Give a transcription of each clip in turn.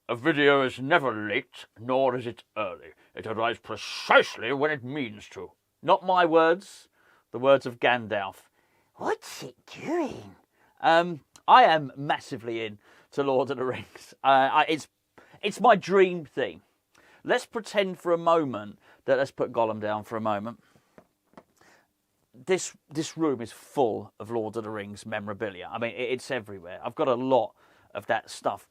A video is never late, nor is it early. It arrives precisely when it means to. Not my words, the words of Gandalf. What's it doing? I am massively into Lord of the Rings. It's my dream theme. Let's pretend for a moment that, let's put Gollum down for a moment. This room is full of Lord of the Rings memorabilia. I mean, it's everywhere. I've got a lot of that stuff.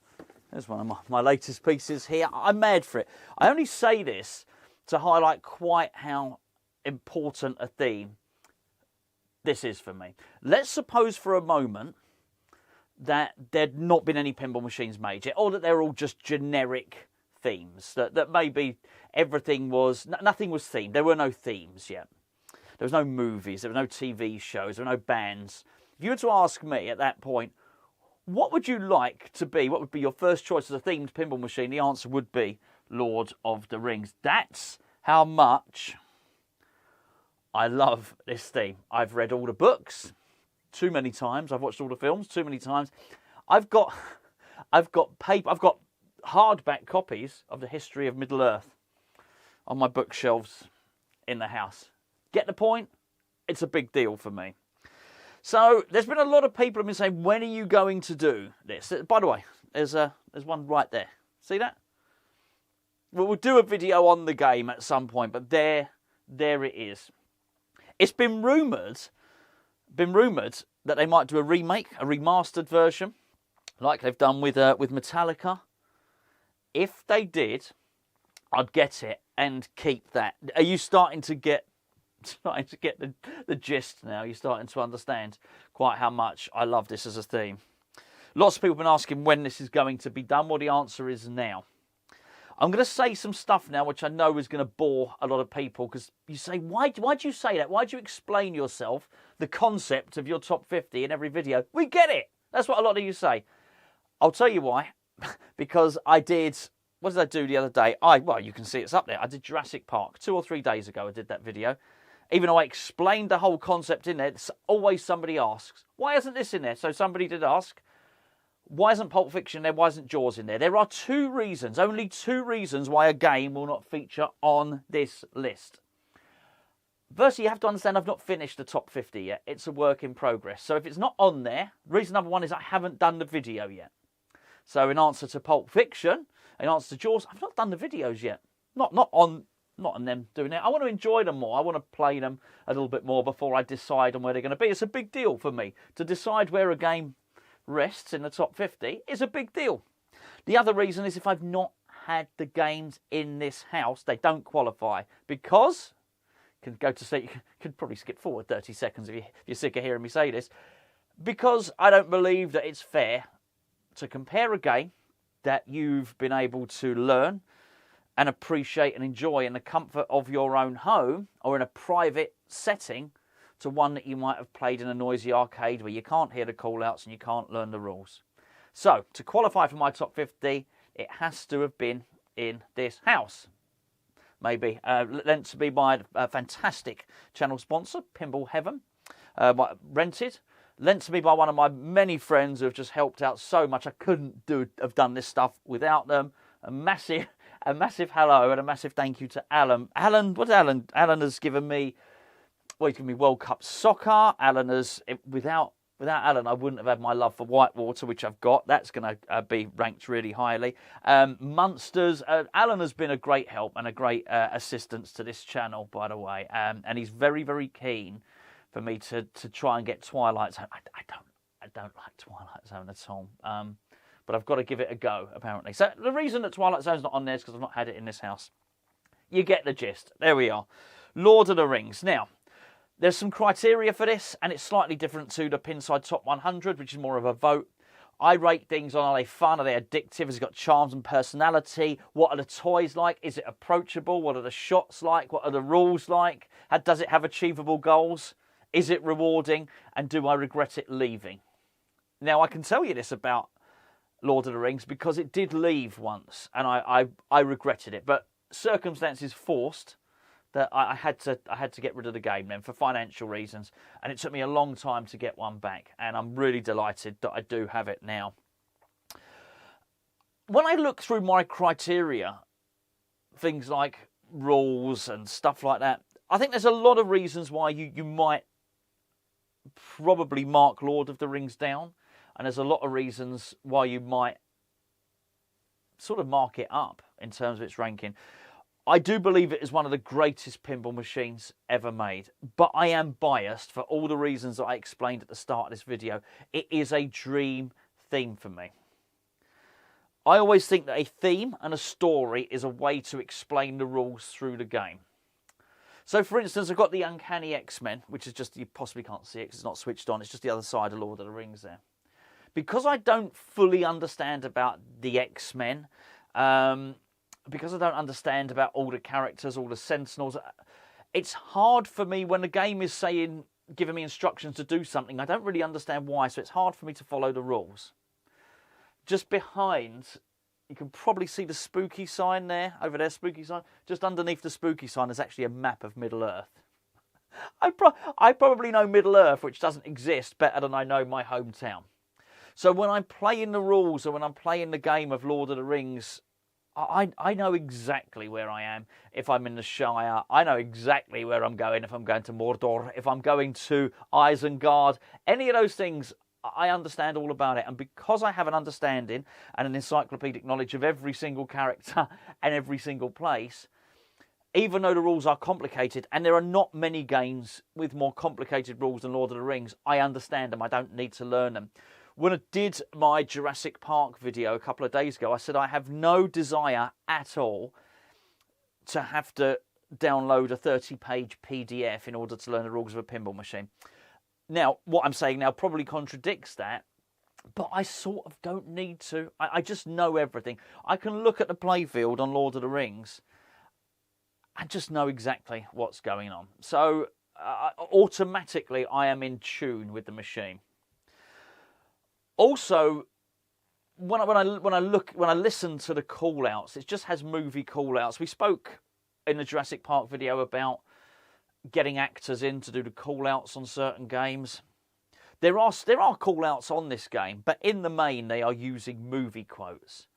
There's one of my latest pieces here. I'm mad for it. I only say this to highlight quite how important a theme this is for me. Let's suppose for a moment that there'd not been any pinball machines made yet, or that they're all just generic themes. That maybe nothing was themed. There were no themes yet. There was no movies. There were no TV shows. There were no bands. If you were to ask me at that point, what would you like to be? What would be your first choice as a themed pinball machine? The answer would be Lord of the Rings. That's how much I love this theme. I've read all the books too many times. I've watched all the films too many times. I've got paper. I've got hardback copies of the history of Middle-earth on my bookshelves in the house. Get the point? It's a big deal for me. So there's been a lot of people who have been saying, when are you going to do this? By the way, there's one right there. See that? We'll do a video on the game at some point, but there it is. It's been rumoured that they might do a remake, a remastered version, like they've done with Metallica. If they did, I'd get it and keep that. Are you starting to get the gist now? You're starting to understand quite how much I love this as a theme. Lots of people have been asking when this is going to be done. Well, the answer is now. I'm going to say some stuff now which I know is going to bore a lot of people, because you say, why do you say that? Why do you explain yourself, the concept of your top 50 in every video? We get it. That's what a lot of you say. I'll tell you why. Because what did I do the other day? Well, you can see it's up there. I did Jurassic Park 2 or 3 days ago. I did that video. Even though I explained the whole concept in there, always somebody asks, why isn't this in there? So somebody did ask, why isn't Pulp Fiction there? Why isn't Jaws in there? There are only two reasons why a game will not feature on this list. Firstly, you have to understand I've not finished the top 50 yet. It's a work in progress. So if it's not on there, reason number one is I haven't done the video yet. So in answer to Pulp Fiction, in answer to Jaws, I've not done the videos yet. Not on them doing it. I want to enjoy them more. I want to play them a little bit more before I decide on where they're going to be. It's a big deal for me. To decide where a game rests in the top 50 is a big deal. The other reason is if I've not had the games in this house, they don't qualify. Because, you can go to sleep, you could probably skip forward 30 seconds if you're sick of hearing me say this. Because I don't believe that it's fair to compare a game that you've been able to learn and appreciate and enjoy in the comfort of your own home or in a private setting to one that you might have played in a noisy arcade where you can't hear the call-outs and you can't learn the rules. So, to qualify for my top 50, it has to have been in this house. Maybe lent to me by a fantastic channel sponsor, Pinball Heaven, rented. Lent to me by one of my many friends who have just helped out so much. I couldn't have done this stuff without them. A massive hello and a massive thank you to Alan. Alan has given me, he's given me World Cup Soccer. Without Alan, I wouldn't have had my love for Whitewater, which I've got. That's going to be ranked really highly. Munsters. Alan has been a great help and a great assistance to this channel, by the way. And he's very, very keen for me to try and get Twilight Zone. I don't like Twilight Zone at all. But I've got to give it a go, apparently. So the reason that Twilight Zone's not on there is because I've not had it in this house. You get the gist. There we are. Lord of the Rings. Now, there's some criteria for this, and it's slightly different to the Pinside Top 100, which is more of a vote. I rate things on, are they fun? Are they addictive? Has it got charms and personality? What are the toys like? Is it approachable? What are the shots like? What are the rules like? Does it have achievable goals? Is it rewarding? And do I regret it leaving? Now, I can tell you this about Lord of the Rings because it did leave once, and I regretted it. But circumstances forced that I had to get rid of the game then for financial reasons, and it took me a long time to get one back, and I'm really delighted that I do have it now. when I look through my criteria, things like rules and stuff like that, I think there's a lot of reasons why you might probably mark Lord of the Rings down, and there's a lot of reasons why you might sort of mark it up in terms of its ranking. I do believe it is one of the greatest pinball machines ever made, but I am biased for all the reasons that I explained at the start of this video. It is a dream theme for me. I always think that a theme and a story is a way to explain the rules through the game. So, for instance, I've got the Uncanny X-Men, which is just, you possibly can't see it because it's not switched on. It's just the other side of Lord of the Rings there. Because I don't fully understand about the X-Men, because I don't understand about all the characters, all the Sentinels, it's hard for me when the game is saying, giving me instructions to do something. I don't really understand why, so it's hard for me to follow the rules. Just behind, you can probably see the spooky sign there, over there, spooky sign. Just underneath the spooky sign is actually a map of Middle-earth. I probably know Middle-earth, which doesn't exist, better than I know my hometown. So when I'm playing the rules, or when I'm playing the game of Lord of the Rings, I know exactly where I am. If I'm in the Shire, I know exactly where I'm going. If I'm going to Mordor, if I'm going to Isengard, any of those things, I understand all about it. And because I have an understanding and an encyclopedic knowledge of every single character and every single place, even though the rules are complicated, and there are not many games with more complicated rules than Lord of the Rings, I understand them. I don't need to learn them. When I did my Jurassic Park video a couple of days ago, I said I have no desire at all to have to download a 30-page PDF in order to learn the rules of a pinball machine. Now, what I'm saying now probably contradicts that, but I sort of don't need to. I just know everything. I can look at the playfield on Lord of the Rings and just know exactly what's going on. So automatically I am in tune with the machine. Also, when I listen to the call-outs, it just has movie call-outs. We spoke in the Jurassic Park video about getting actors in to do the call-outs on certain games. There are call-outs on this game, but in the main they are using movie quotes,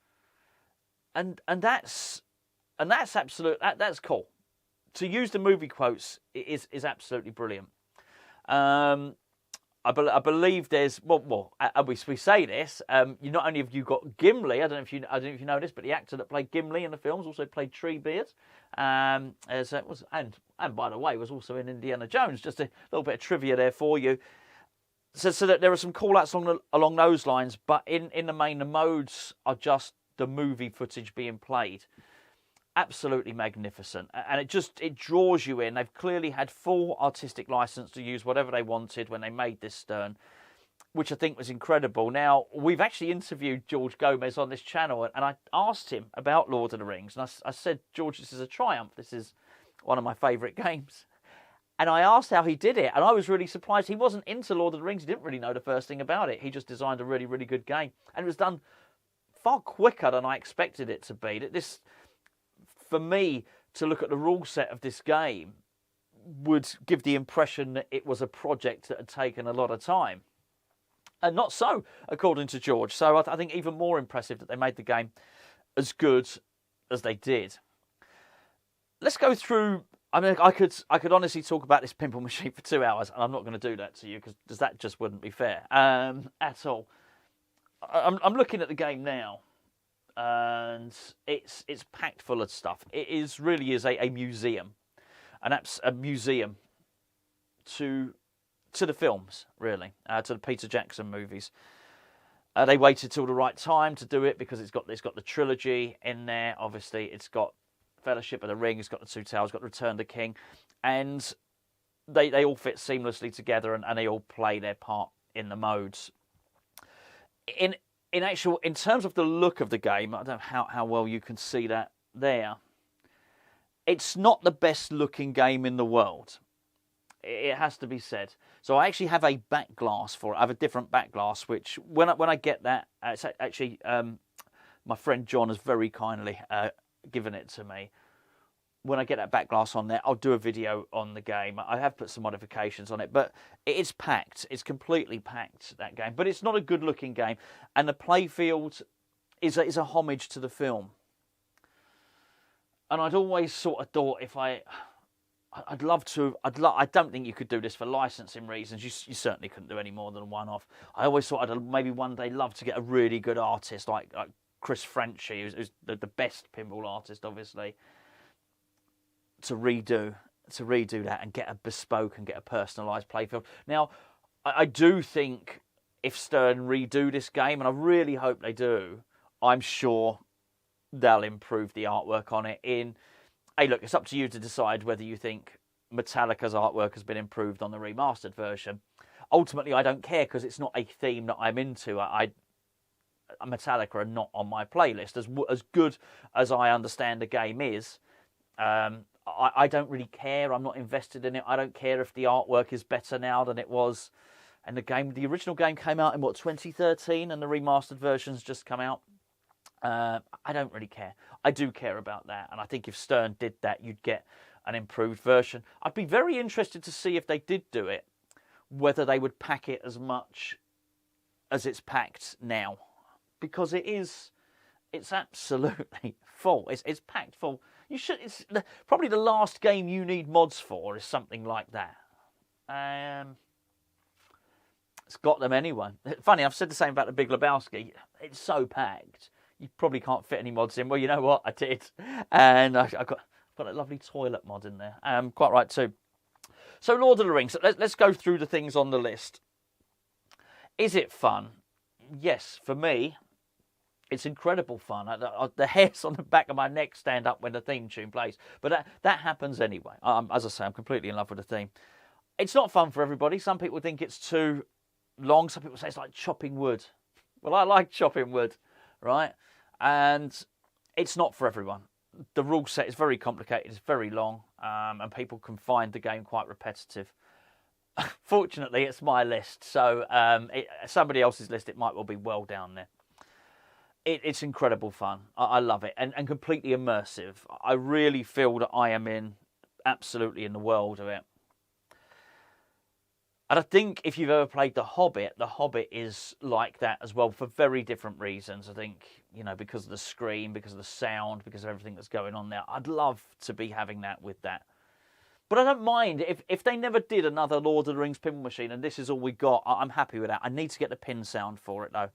and that's that's cool. To use the movie quotes is absolutely brilliant. I believe there's we say this. You not only have you got Gimli. I don't know if you know this, but the actor that played Gimli in the films also played Treebeard. And by the way, was also in Indiana Jones. Just a little bit of trivia there for you. So that there are some call-outs along those lines, but in the main, the modes are just the movie footage being played. Absolutely magnificent, and it draws you in. They've clearly had full artistic license to use whatever they wanted when they made this Stern, which I think was incredible. Now, we've actually interviewed George Gomez on this channel, and I asked him about Lord of the Rings, and I said, George, this is a triumph. This is one of my favourite games. And I asked how he did it, and I was really surprised. He wasn't into Lord of the Rings. He didn't really know the first thing about it. He just designed a really, really good game, and it was done far quicker than I expected it to be. For me, to look at the rule set of this game would give the impression that it was a project that had taken a lot of time. And not so, according to George. So I think even more impressive that they made the game as good as they did. Let's go through. I mean, I could honestly talk about this pinball machine for 2 hours, and I'm not going to do that to you because that just wouldn't be fair at all. I'm looking at the game now. And it's packed full of stuff. It really is a museum, a museum to the films, really, to the Peter Jackson movies. They waited till the right time to do it because it's got the trilogy in there. Obviously, it's got Fellowship of the Ring, it's got the Two Towers, it's got Return of the King, and they all fit seamlessly together, and they all play their part in the modes. In terms of the look of the game, I don't know how well you can see that there. It's not the best looking game in the world. It has to be said. So I actually have a back glass for it. I have a different back glass, which when I get that, it's actually my friend John has very kindly given it to me. When I get that back glass on there, I'll do a video on the game. I have put some modifications on it, but it's packed. It's completely packed, that game. But it's not a good-looking game. And the playfield is a homage to the film. And I'd always sort of thought I'd love to. I don't think you could do this for licensing reasons. You certainly couldn't do any more than one off. I always thought I'd maybe one day love to get a really good artist like Chris Franchi, who's the best pinball artist, obviously, to redo that and get a bespoke and get a personalised playfield. Now, I do think if Stern redo this game, and I really hope they do, I'm sure they'll improve the artwork on it. Hey, look, it's up to you to decide whether you think Metallica's artwork has been improved on the remastered version. Ultimately, I don't care because it's not a theme that I'm into. Metallica are not on my playlist. As good as I understand the game is, I don't really care. I'm not invested in it. I don't care if the artwork is better now than it was. And the original game came out in 2013, and the remastered version's just come out. I don't really care. I do care about that, and I think if Stern did that, you'd get an improved version. I'd be very interested to see if they did do it, whether they would pack it as much as it's packed now, because it's absolutely full. It's packed full. It's probably the last game you need mods for is something like that. It's got them anyway. Funny, I've said the same about the Big Lebowski. It's so packed. You probably can't fit any mods in. Well, you know what? I did. And I've got a lovely toilet mod in there. Quite right too. So Lord of the Rings. Let's go through the things on the list. Is it fun? Yes, for me, it's incredible fun. The hairs on the back of my neck stand up when the theme tune plays. But that happens anyway. As I say, I'm completely in love with the theme. It's not fun for everybody. Some people think it's too long. Some people say it's like chopping wood. Well, I like chopping wood, right? And it's not for everyone. The rule set is very complicated. It's very long, and people can find the game quite repetitive. Fortunately, it's my list, so somebody else's list, it might well be well down there. It's incredible fun. I love it, and completely immersive. I really feel that I am absolutely in the world of it. And I think if you've ever played The Hobbit is like that as well for very different reasons. I think, because of the screen, because of the sound, because of everything that's going on there. I'd love to be having that with that. But I don't mind. If they never did another Lord of the Rings pinball machine and this is all we got, I'm happy with that. I need to get the pin sound for it, though.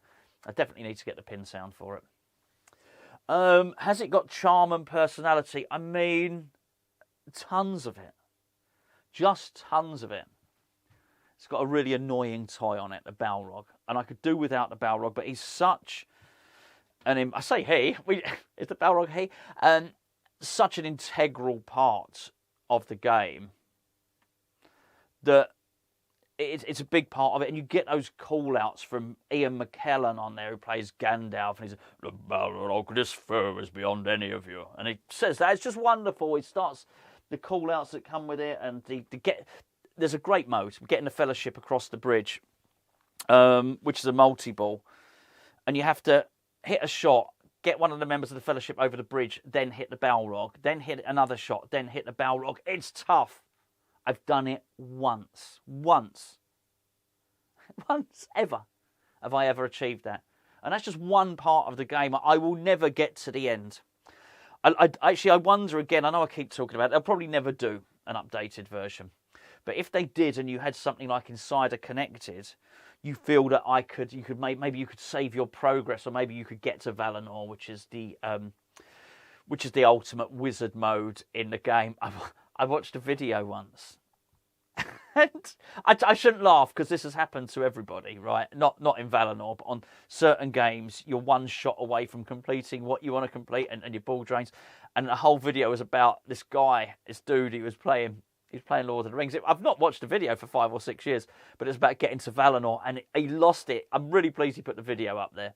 I definitely need to get the pin sound for it. Has it got charm and personality? I mean, tons of it. Just tons of it. It's got a really annoying toy on it, the Balrog. And I could do without the Balrog, but he's such I say he, is the Balrog he? Such an integral part of the game that it's a big part of it. And you get those call-outs from Ian McKellen on there, who plays Gandalf. And he's, the Balrog, this fur is beyond any of you. And he says that. It's just wonderful. He starts the call-outs that come with it, and there's a great mode, getting the Fellowship across the bridge, which is a multi-ball. And you have to hit a shot, get one of the members of the Fellowship over the bridge, then hit the Balrog, then hit another shot, then hit the Balrog. It's tough. I've done it once. Once ever have I ever achieved that. And that's just one part of the game. I will never get to the end. I wonder again, I know I keep talking about it, they'll probably never do an updated version. But if they did, and you had something like Insider Connected, you feel that maybe you could save your progress, or maybe you could get to Valinor, which is the ultimate wizard mode in the game. I watched a video once, and I shouldn't laugh because this has happened to everybody, right? Not in Valinor, but on certain games, you're one shot away from completing what you want to complete, and your ball drains. And the whole video was about this dude who was playing. He's playing Lord of the Rings. I've not watched the video for 5 or 6 years, but it's about getting to Valinor, and he lost it. I'm really pleased he put the video up there,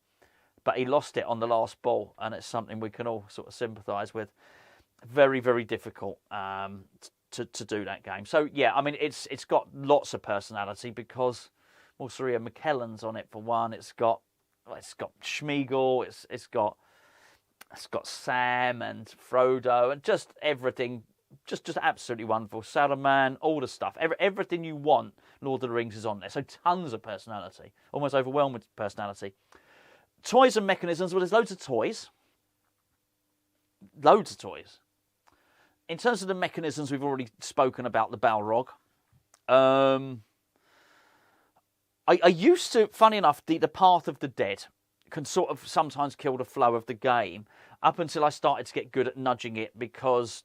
but he lost it on the last ball, and it's something we can all sort of sympathise with. Very, very difficult to do that game. So yeah, I mean, it's got lots of personality because Ian McKellen's on it for one. It's got Schmeagol. It's got Sam and Frodo and just everything. Just absolutely wonderful. Saruman, all the stuff. Everything you want, Lord of the Rings is on there. So tons of personality. Almost overwhelming personality. Toys and mechanisms, well, there's loads of toys. Loads of toys. In terms of the mechanisms, we've already spoken about the Balrog. I used to, funny enough, the Path of the Dead can sort of sometimes kill the flow of the game, up until I started to get good at nudging it, because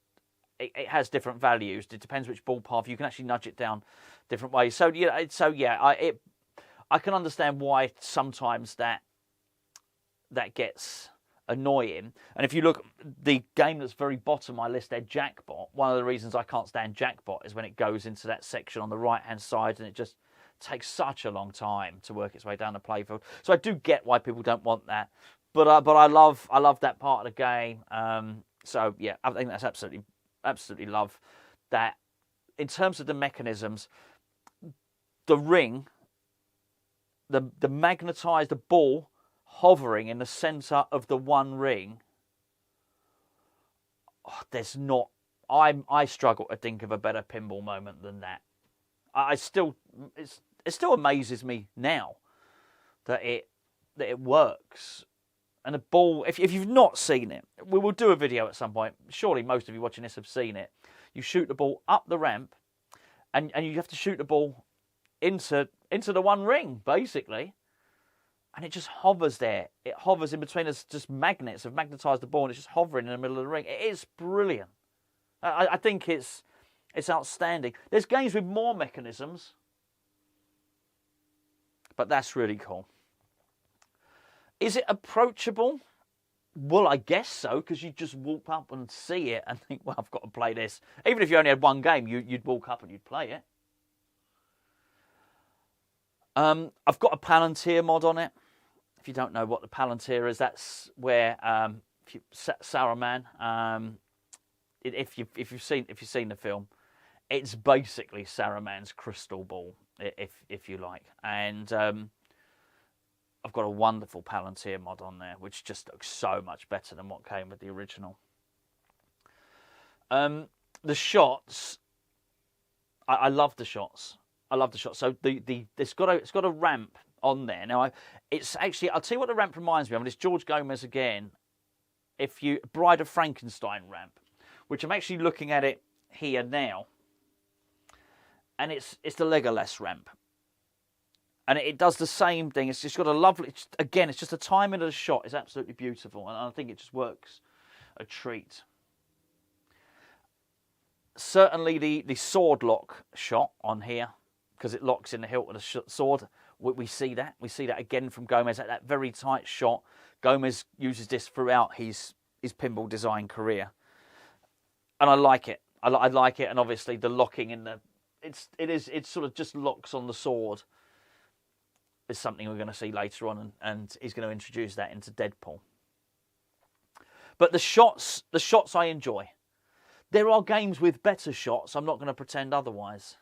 it has different values. It depends which ball path. You can actually nudge it down different ways. So I can understand why sometimes that gets annoying. And if you look, the game that's very bottom of my list there, Jackpot, one of the reasons I can't stand Jackpot is when it goes into that section on the right-hand side, and it just takes such a long time to work its way down the playfield. So I do get why people don't want that, but I love that part of the game. So yeah, I think that's absolutely love that. In terms of the mechanisms, the ring, the magnetized, the ball hovering in the center of the one ring. Oh, there's not. I struggle to think of a better pinball moment than that. It still amazes me now that it works. And the ball, if you've not seen it, we will do a video at some point. Surely most of you watching this have seen it. You shoot the ball up the ramp, and you have to shoot the ball into the one ring, basically. And it just hovers there. It hovers in between us, just magnets have magnetized the ball, and it's just hovering in the middle of the ring. It is brilliant. I think it's outstanding. There's games with more mechanisms, but that's really cool. Is it approachable? Well, I guess so, because you just walk up and see it and think, well, I've got to play this. Even if you only had one game, you'd walk up and you'd play it. I've got a Palantir mod on it. If you don't know what the Palantir is, that's where Saruman. If you've seen the film, it's basically Saruman's crystal ball, if you like. And I've got a wonderful Palantir mod on there, which just looks so much better than what came with the original. The shots, I love the shots. I love the shots. So it's got a ramp on there. Now it's actually, I'll tell you what the ramp reminds me of. And it's George Gomez again. Bride of Frankenstein ramp, which I'm actually looking at it here now. And it's the Legolas ramp. And it does the same thing. It's just got a lovely, again, it's just the timing of the shot is absolutely beautiful. And I think it just works a treat. Certainly the sword lock shot on here, because it locks in the hilt of the sword. We see that. We see that again from Gomez at that very tight shot. Gomez uses this throughout his pinball design career. And I like it. I like it. And obviously the locking in it sort of just locks on the sword is something we're going to see later on. And he's going to introduce that into Deadpool. But the shots I enjoy. There are games with better shots. I'm not going to pretend otherwise.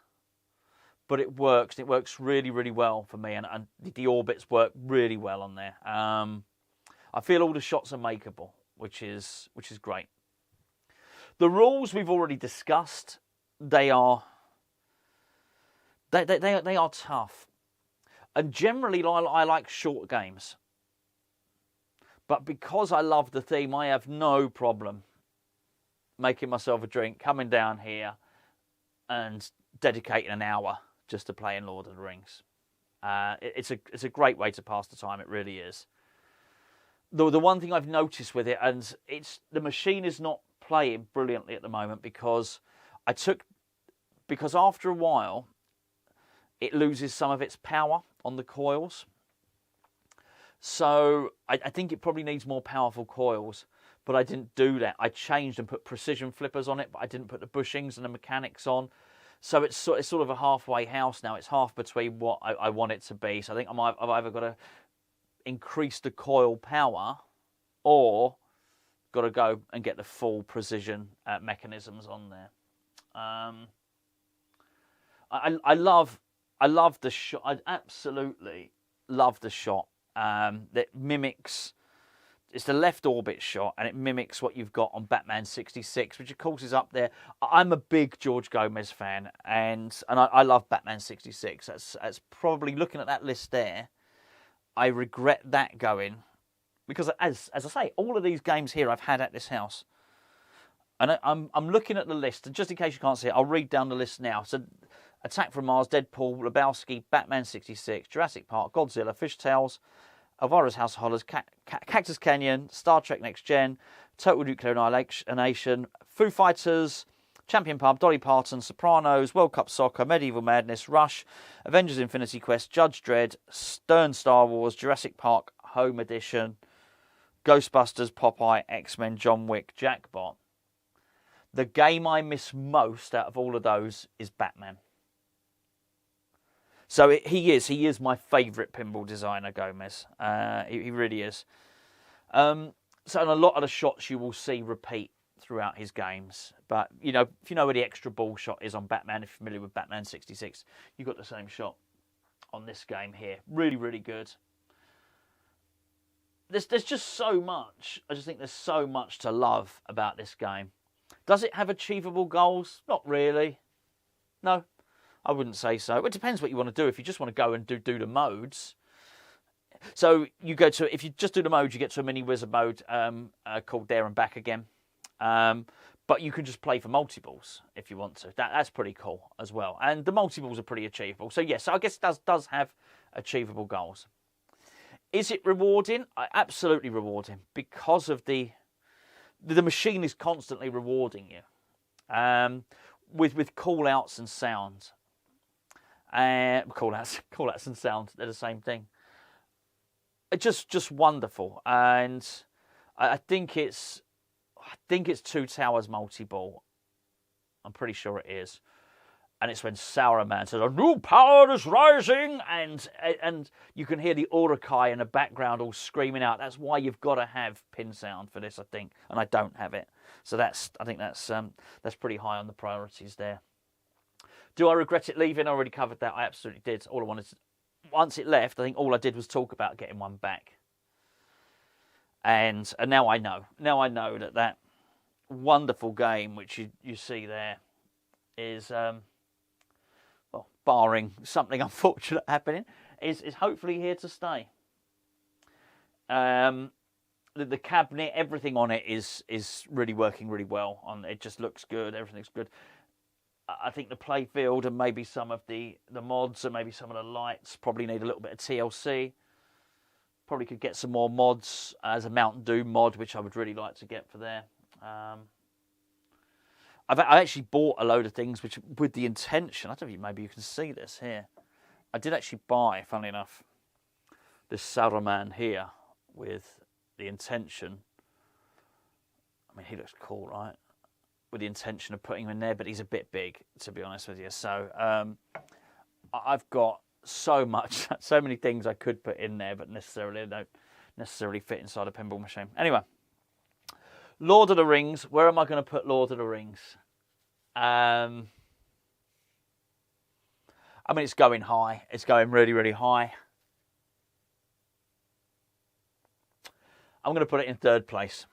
But it works. It works really, really well for me. And the orbits work really well on there. I feel all the shots are makeable, which is great. The rules we've already discussed. They are tough. And generally, I like short games. But because I love the theme, I have no problem making myself a drink, coming down here, and dedicating an hour just to playing Lord of the Rings. It's a great way to pass the time. It really is. The one thing I've noticed with it, and the machine is not playing brilliantly at the moment because after a while it loses some of its power on the coils. So I think it probably needs more powerful coils, but I didn't do that. I changed and put precision flippers on it, but I didn't put the bushings and the mechanics on. So it's sort of a halfway house now. It's half between what I want it to be. So I think I've either got to increase the coil power or got to go and get the full precision mechanisms on there. I love the shot. I absolutely love the shot that mimics. It's the left orbit shot, and it mimics what you've got on Batman 66, which of course is up there. I'm a big George Gomez fan, and I love Batman 66. That's probably, looking at that list there, I regret that going because as I say, all of these games here I've had at this house. And I'm looking at the list, and just in case you can't see it, I'll read down the list now. So, Attack from Mars, Deadpool, Lebowski, Batman 66, Jurassic Park, Godzilla, Fishtails, Elvira's House of Horrors, Cactus Canyon, Star Trek Next Gen, Total Nuclear Annihilation, Foo Fighters, Champion Pub, Dolly Parton, Sopranos, World Cup Soccer, Medieval Madness, Rush, Avengers Infinity Quest, Judge Dredd, Stern Star Wars, Jurassic Park Home Edition, Ghostbusters, Popeye, X-Men, John Wick, Jackpot. The game I miss most out of all of those is Batman. So he is my favourite pinball designer, Gomez. He really is. So in a lot of the shots you will see repeat throughout his games. But, you know, if you know where the extra ball shot is on Batman, if you're familiar with Batman 66, you've got the same shot on this game here. Really, really good. There's just so much. I just think there's so much to love about this game. Does it have achievable goals? Not really. No, I wouldn't say so. It depends what you want to do. If you just want to go and do the modes. So you go to, if you just do the modes, you get to a mini wizard mode called There and Back Again. But you can just play for multiples if you want to. That's pretty cool as well. And the multiples are pretty achievable. So yes, I guess it does have achievable goals. Is it rewarding? Absolutely rewarding, because of the machine is constantly rewarding you with call-outs and sounds. Call-outs and sounds, they're the same thing. It's just wonderful. And I think it's Two Towers multi-ball. I'm pretty sure it is. And it's when Sauron says, "A new power is rising," and you can hear the Urukai in the background all screaming out. That's why you've got to have pin sound for this, I think, and I don't have it. So I think that's pretty high on the priorities there. Do I regret it leaving? I already covered that. I absolutely did. All I wanted to, once it left, I think all I did was talk about getting one back. And now I know. Now I know that wonderful game which you see there is. Well, barring something unfortunate happening, is hopefully here to stay. The cabinet, everything on it is really working really well. It just looks good. Everything's good. I think the playfield and maybe some of the mods and maybe some of the lights probably need a little bit of TLC. Probably could get some more mods as a Mountain Dew mod, which I would really like to get for there. I actually bought a load of things which, with the intention, I don't know if maybe you can see this here. I did actually buy, funnily enough, this Saruman here with the intention. I mean, he looks cool, right? With the intention of putting him in there, but he's a bit big, to be honest with you. So I've got so many things I could put in there, but they don't necessarily fit inside a pinball machine. Anyway. Lord of the Rings. Where am I going to put Lord of the Rings? I mean, it's going high. It's going really, really high. I'm going to put it in third place.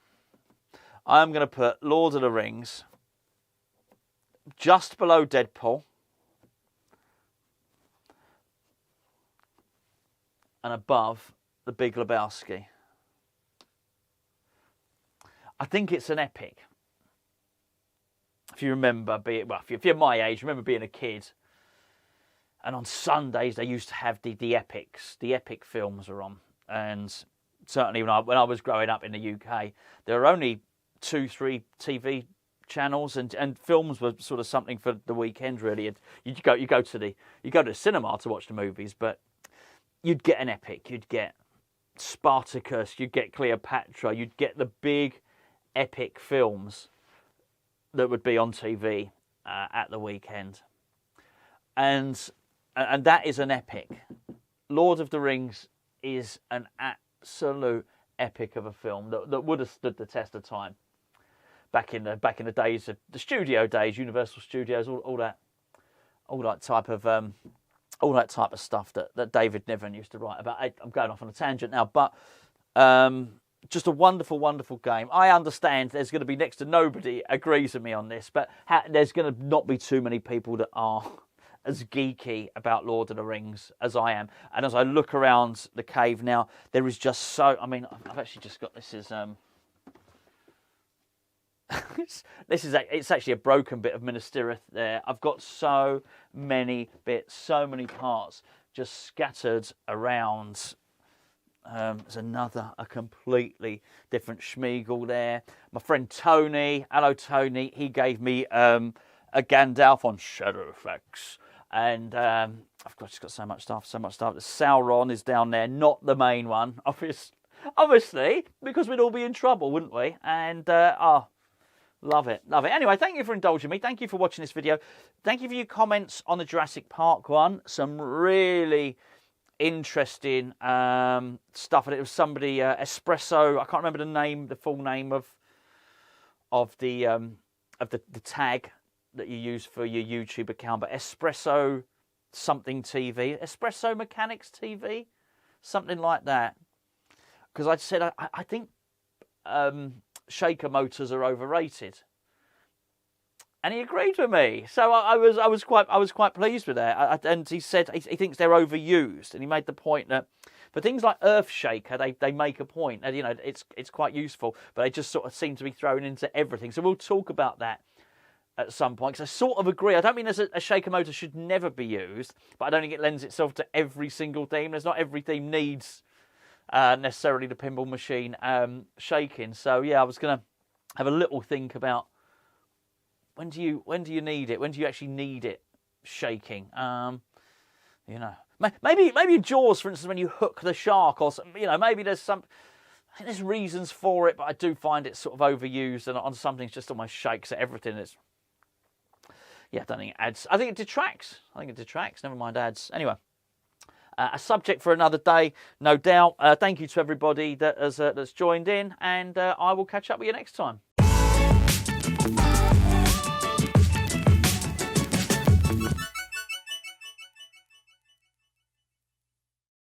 I'm going to put Lord of the Rings just below Deadpool and above The Big Lebowski. I think it's an epic. If you remember, if you're my age, remember being a kid, and on Sundays they used to have the epics. The epic films are on, and certainly when I was growing up in the UK, there were only 2-3 TV channels, and films were sort of something for the weekend really. You go to the cinema to watch the movies, but you'd get an epic. You'd get Spartacus. You'd get Cleopatra. You'd get the big epic films that would be on TV at the weekend, and that is an epic. Lord of the Rings is an absolute epic of a film that would have stood the test of time back in the days of the studio days, Universal Studios, all that type of stuff that David Niven used to write about. I'm going off on a tangent now, but. Just a wonderful, wonderful game. I understand there's going to be next to nobody agrees with me on this, but there's going to not be too many people that are as geeky about Lord of the Rings as I am. And as I look around the cave now, there is just so... I mean, I've actually just got... This is... it's actually a broken bit of Minas Tirith there. I've got so many bits, so many parts just scattered around. There's a completely different Schmeagol there. My friend Tony, hello Tony, he gave me a Gandalf on shadow effects. And I've just got so much stuff. The Sauron is down there, not the main one, obviously, because we'd all be in trouble, wouldn't we? And, love it. Anyway, thank you for indulging me. Thank you for watching this video. Thank you for your comments on the Jurassic Park one. Some really interesting stuff. And it was somebody, Espresso, I can't remember the full name of the tag that you use for your YouTube account, but Espresso something TV, Espresso Mechanics TV, something like that. Because I said, I think shaker motors are overrated, and he agreed with me. So I was quite pleased with that. And he said he thinks they're overused, and he made the point that for things like Earth Shaker, they make a point, and it's quite useful, but they just sort of seem to be thrown into everything. So we'll talk about that at some point, because I sort of agree. I don't mean a shaker motor should never be used, but I don't think it lends itself to every single theme. There's not every theme needs necessarily the pinball machine shaking. So yeah, I was going to have a little think about when do you need it? When do you actually need it shaking? Maybe in Jaws, for instance, when you hook the shark, or maybe there's I think there's reasons for it, but I do find it sort of overused, and on something it's just almost shakes at everything. I don't think it adds. I think it detracts. Never mind adds. Anyway. A subject for another day, no doubt. Thank you to everybody that's joined in, and I will catch up with you next time.